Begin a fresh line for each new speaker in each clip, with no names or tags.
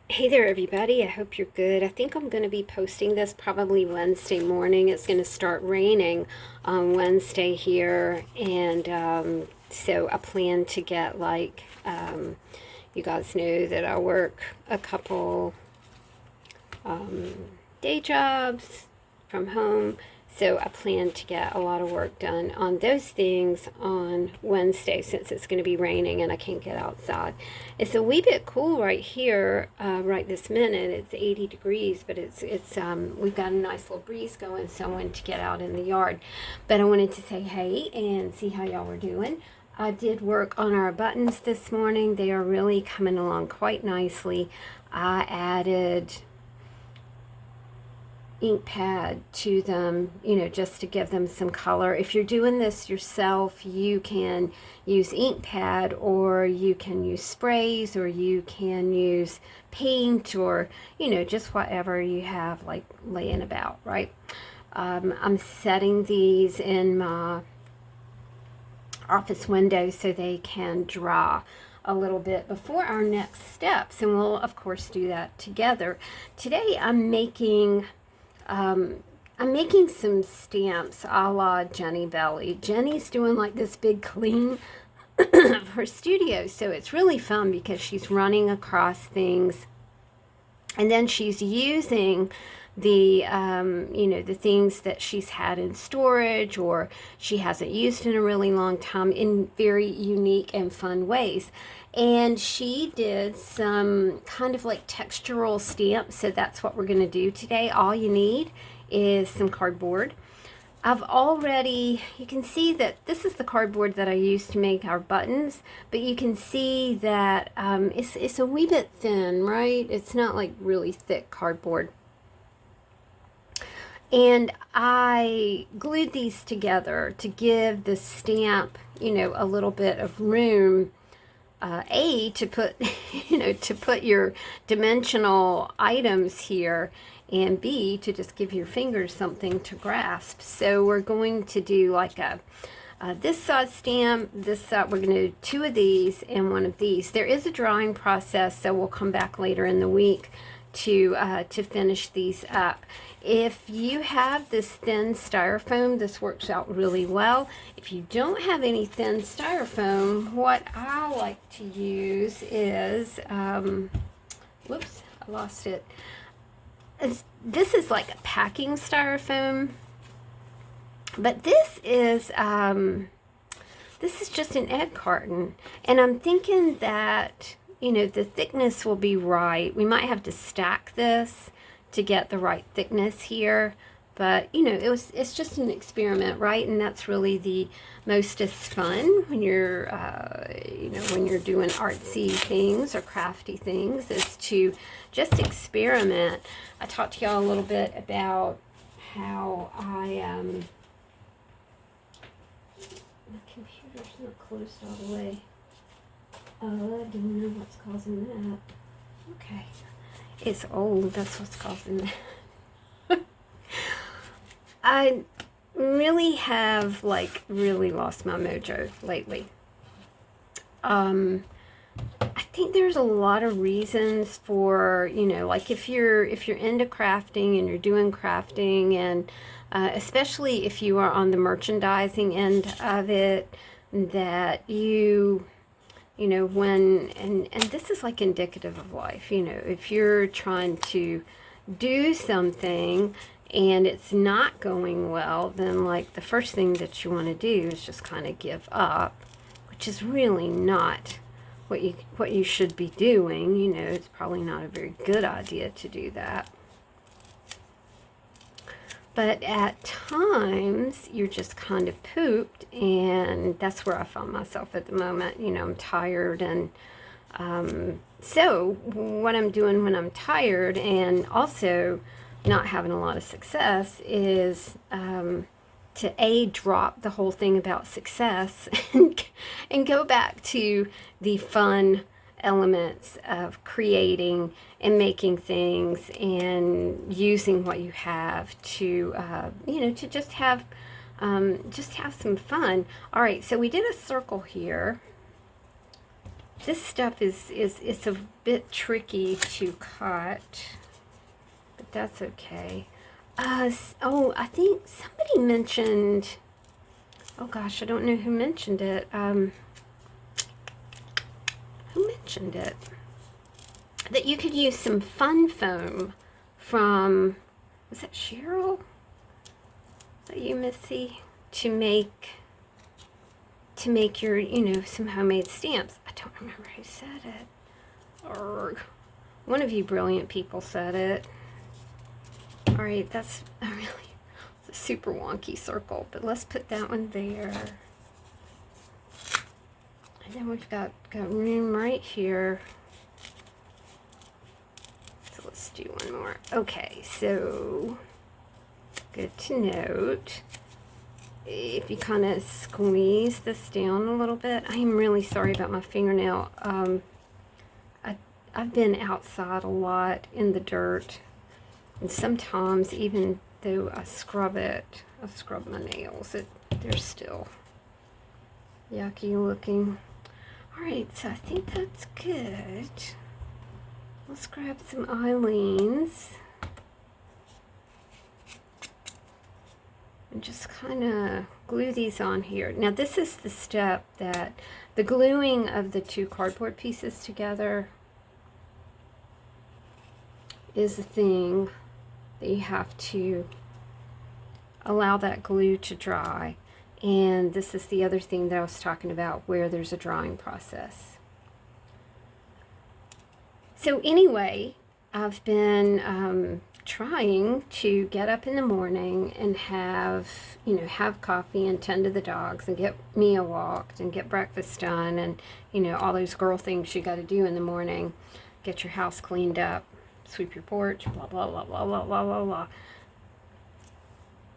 Hey there, everybody. I hope you're good. I think I'm going to be posting this probably Wednesday morning. It's going to start raining on Wednesday here, and so I plan to get you guys know that I work a couple um, day jobs from home. So I plan to get a lot of work done on those things on Wednesday since it's going to be raining and I can't get outside. It's a wee bit cool right here, right this minute. It's 80 degrees, but it's we've got a nice little breeze going, so I wanted to get out in the yard. But I wanted to say hey and see how y'all were doing. I did work on our buttons this morning. They are really coming along quite nicely. I added ink pad to them, just to give them some color. If you're doing this yourself, you can use ink pad, or you can use sprays, or you can use paint, or just whatever you have like laying about, right? I'm setting these in my office window so they can dry a little bit before our next steps, and we'll of course do that together. Today I'm making some stamps a la Jenny Belly. Jenny's doing like this big clean of her studio, so it's really fun because she's running across things and then she's using the things that she's had in storage or she hasn't used in a really long time in very unique and fun ways. And she did some kind of like textural stamps, so that's what we're going to do today. All you need is some cardboard. You can see that this is the cardboard that I used to make our buttons, but you can see that it's a wee bit thin, right? It's not like really thick cardboard. And I glued these together to give the stamp, a little bit of room, to put, to put your dimensional items here, and B, to just give your fingers something to grasp. So we're going to do like this size stamp, this side, we're going to do two of these and one of these. There is a drawing process, so we'll come back later in the week to finish these up. If you have this thin styrofoam, this works out really well. If you don't have any thin styrofoam, what I like to use is, whoops, I lost it. This is like a packing styrofoam, but this is just an egg carton, and I'm thinking that the thickness will be right. We might have to stack this to get the right thickness here, but it's just an experiment, right? And that's really the mostest fun when you're when you're doing artsy things or crafty things, is to just experiment. I talked to y'all a little bit about how my computer's not closed all the way. I don't know what's causing that. Okay. It's old, that's what's causing that. I really have really lost my mojo lately. I think there's a lot of reasons for, like if you're into crafting and you're doing crafting, and especially if you are on the merchandising end of it, that and this is like indicative of life, if you're trying to do something and it's not going well, then like the first thing that you want to do is just kind of give up, which is really not what you should be doing. It's probably not a very good idea to do that. But at times, you're just kind of pooped, and that's where I found myself at the moment. I'm tired, and so what I'm doing when I'm tired and also not having a lot of success is to drop the whole thing about success and go back to the fun elements of creating and making things and using what you have to to just have some fun. All right, so we did a circle here, This stuff it's a bit tricky to cut, but that's okay. Oh, I think somebody mentioned, oh gosh, I don't know who mentioned it. Who mentioned it? That you could use some fun foam from, was that Cheryl? Is that you, Missy? To make your, some homemade stamps. I don't remember who said it. Or one of you brilliant people said it. All right, that's a it's a super wonky circle, but let's put that one there. And then we've got room right here. So let's do one more. Okay, so good to note. If you kind of squeeze this down a little bit, I am really sorry about my fingernail. I've been outside a lot in the dirt, and sometimes even though I scrub my nails, they're still yucky looking. All right, so I think that's good. Let's grab some Eileen's and just kind of glue these on here. Now this is the step that the gluing of the two cardboard pieces together is the thing that you have to allow that glue to dry. And this is the other thing that I was talking about where there's a drying process. So anyway, I've been trying to get up in the morning and have coffee and tend to the dogs and get Mia walked and get breakfast done and, all those girl things you got to do in the morning. Get your house cleaned up, sweep your porch, blah, blah, blah, blah, blah, blah, blah, blah.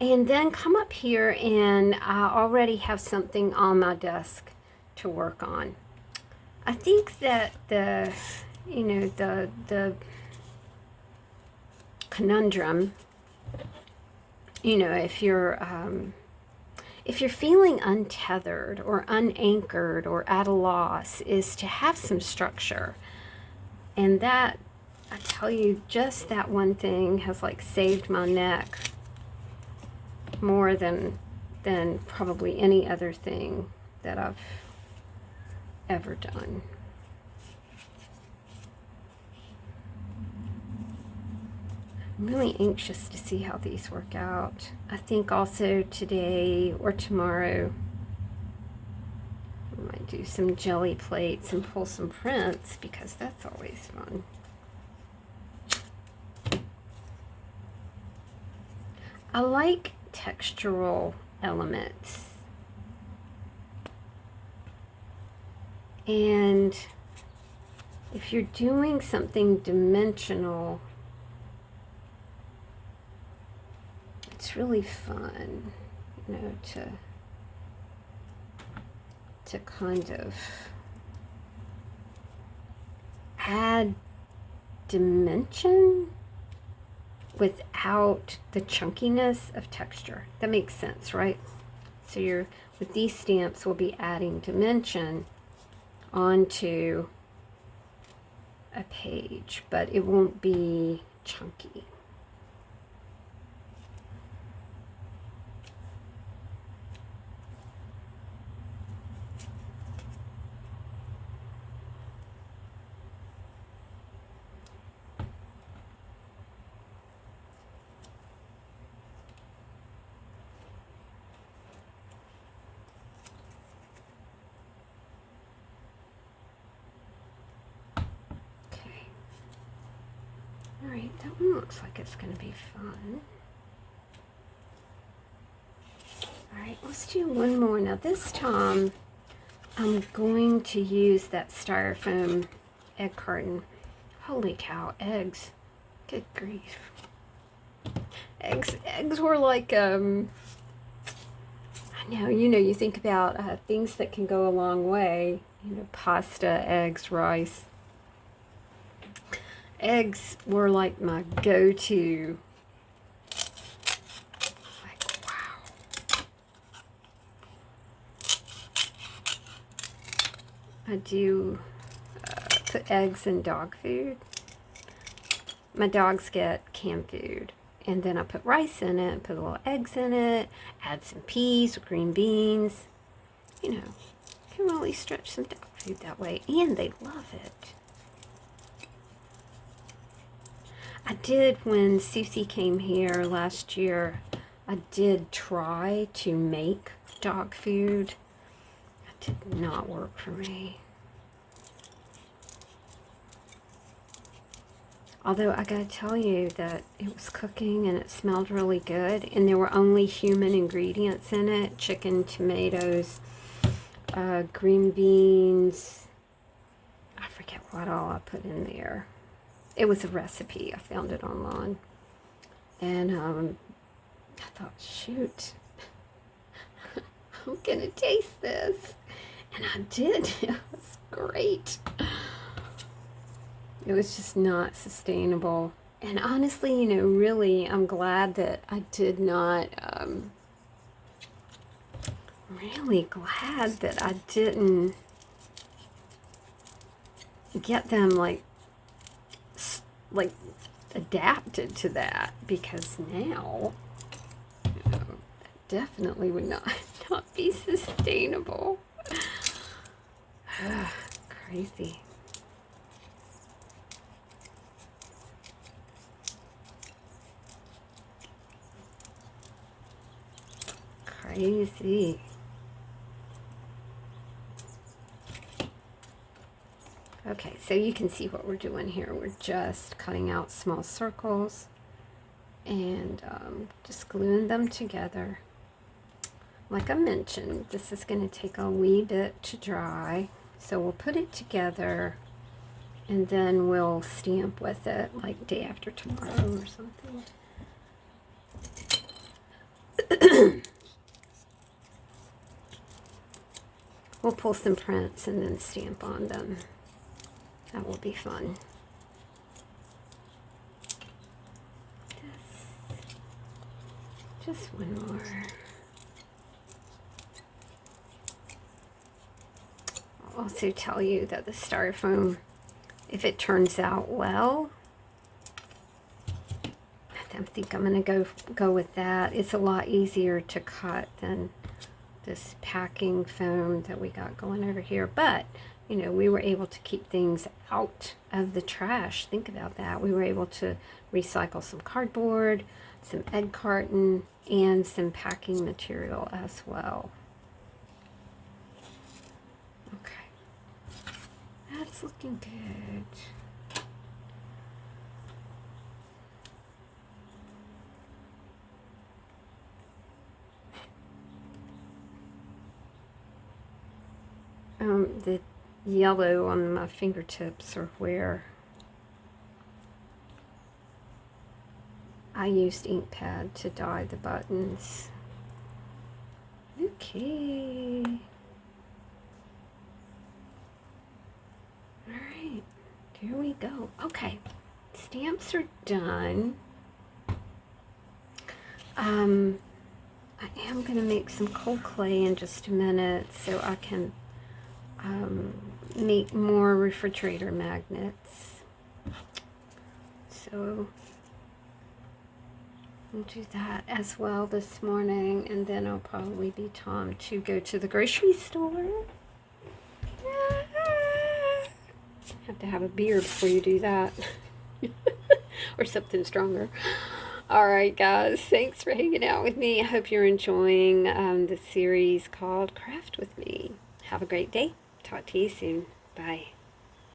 And then come up here and I already have something on my desk to work on. I think that the conundrum, if you're feeling untethered or unanchored or at a loss, is to have some structure. And that, I tell you, just that one thing has like saved my neck more than probably any other thing that I've ever done. I'm really anxious to see how these work out. I think also today or tomorrow I might do some jelly plates and pull some prints because that's always fun. I like textural elements. And if you're doing something dimensional, it's really fun, to kind of add dimension without the chunkiness of texture. That makes sense, right? So with these stamps, we'll be adding dimension onto a page, but it won't be chunky. Alright, that one looks like it's going to be fun. Alright, let's do one more. Now this time, I'm going to use that styrofoam egg carton. Holy cow, eggs. Good grief. Eggs were like, I know, you think about things that can go a long way. Pasta, eggs, rice. Eggs were like my go-to. Like, wow. I do put eggs in dog food. My dogs get canned food. And then I put rice in it, put little eggs in it, add some peas or green beans. You know, can really stretch some dog food that way. And they love it. I did, when Susie came here last year, I did try to make dog food. It did not work for me. Although I gotta tell you that it was cooking and it smelled really good, and there were only human ingredients in it: chicken, tomatoes, green beans. I forget what all I put in there. It was a recipe. I found it online. And I thought, shoot, I'm gonna taste this. And I did. It was great. It was just not sustainable. And honestly, you know, really, I'm glad that I did not, really glad that I didn't get them like adapted to that, because now, you know, that definitely would not be sustainable. Crazy. Crazy. Okay, so you can see what we're doing here. We're just cutting out small circles and just gluing them together. Like I mentioned, this is going to take a wee bit to dry. So we'll put it together and then we'll stamp with it like day after tomorrow or something. We'll pull some prints and then stamp on them. That will be fun. Just one more. I'll also tell you that the styrofoam, if it turns out well, I think I'm going to go with that. It's a lot easier to cut than this packing foam that we got going over here. But, you know, we were able to keep things out of the trash. Think about that. We were able to recycle some cardboard, some egg carton, and some packing material as well. Okay. That's looking good. The yellow on my fingertips are where I used ink pad to dye the buttons. Okay. Alright, here we go. Okay, stamps are done. I am going to make some cold clay in just a minute so I can make more refrigerator magnets. So we'll do that as well this morning, and then I'll probably be time to go to the grocery store. Have to have a beer before you do that. Or something stronger. Alright guys, thanks for hanging out with me. I hope you're enjoying the series called Craft With Me. Have a great day. Talk to you soon. Bye.